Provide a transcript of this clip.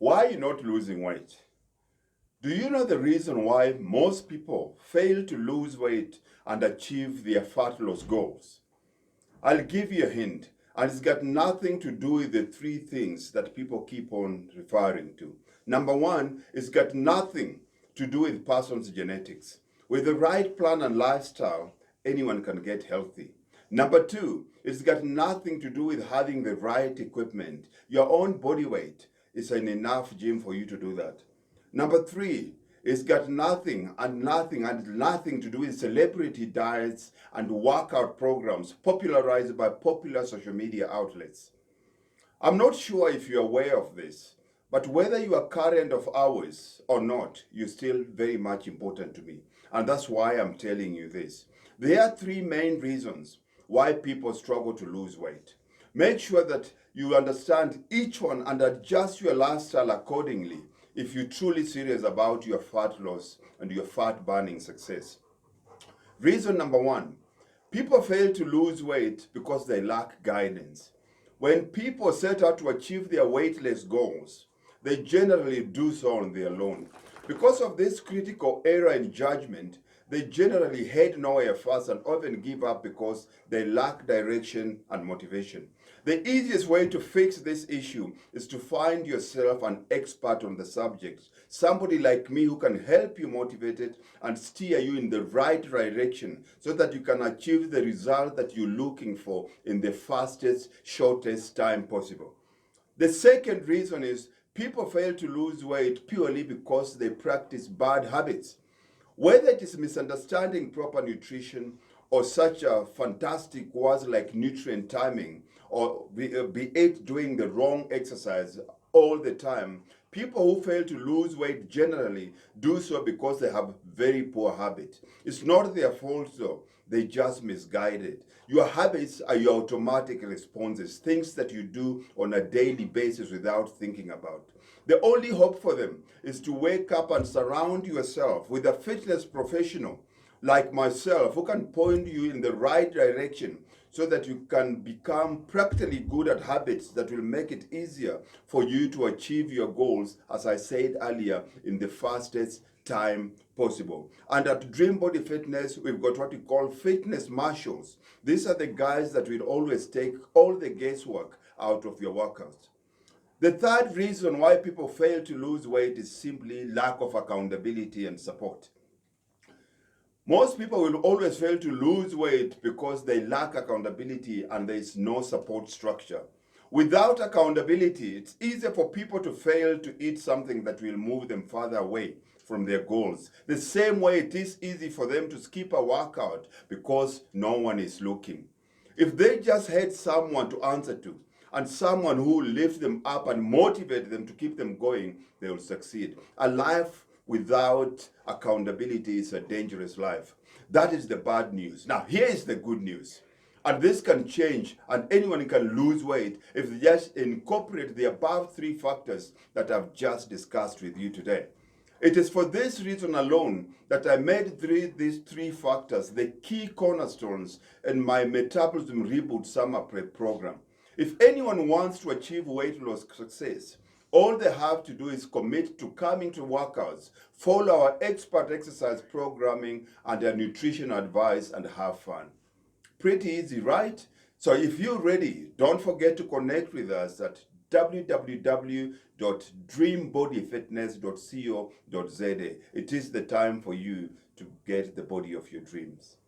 Why are you not losing weight? Do you know the reason why most people fail to lose weight and achieve their fat loss goals? I'll give you a hint, and it's got nothing to do with the three things that people keep on referring to. Number one, it's got nothing to do with person's genetics. With the right plan and lifestyle, anyone can get healthy. Number two, it's got nothing to do with having the right equipment. Your own body weight is an enough gym for you to do that. Number three, it's got nothing to do with celebrity diets and workout programs popularized by popular social media outlets. I'm not sure if you're aware of this, but whether you are current of hours or not, you're still very much important to me. And that's why I'm telling you this. There are three main reasons why people struggle to lose weight. Make sure that you understand each one and adjust your lifestyle accordingly if you're truly serious about your fat loss and your fat burning success. Reason number one, people fail to lose weight because they lack guidance. When people set out to achieve their weightless goals, they generally do so on their own. Because of this critical error in judgment, they generally head nowhere fast and often give up because they lack direction and motivation. The easiest way to fix this issue is to find yourself an expert on the subject, somebody like me who can help you motivate it and steer you in the right direction so that you can achieve the result that you're looking for in the fastest, shortest time possible. The second reason is people fail to lose weight purely because they practice bad habits. Whether it is misunderstanding proper nutrition or such a fantastic words like nutrient timing or be it doing the wrong exercise all the time, people who fail to lose weight generally do so because they have very poor habits. It's not their fault though, they just misguided. Your habits are your automatic responses, things that you do on a daily basis without thinking about. The only hope for them is to wake up and surround yourself with a fitness professional like myself who can point you in the right direction so that you can become practically good at habits that will make it easier for you to achieve your goals, as I said earlier, in the fastest time possible. And at Dream Body Fitness, we've got what we call fitness marshals. These are the guys that will always take all the guesswork out of your workouts. The third reason why people fail to lose weight is simply lack of accountability and support. Most people will always fail to lose weight because they lack accountability and there is no support structure. Without accountability, it's easier for people to fail to eat something that will move them further away from their goals. The same way it is easy for them to skip a workout because no one is looking. If they just had someone to answer to, and someone who will lift them up and motivate them to keep them going, they will succeed. A life without accountability is a dangerous life. That is the bad news. Now, here is the good news. And this can change, and anyone can lose weight if they just incorporate the above three factors that I've just discussed with you today. It is for this reason alone that I made these three factors the key cornerstones in my Metabolism Reboot Summer Prep program. If anyone wants to achieve weight loss success, all they have to do is commit to coming to workouts, follow our expert exercise programming and our nutrition advice, and have fun. Pretty easy, right? So if you're ready, don't forget to connect with us at www.dreambodyfitness.co.za. It is the time for you to get the body of your dreams.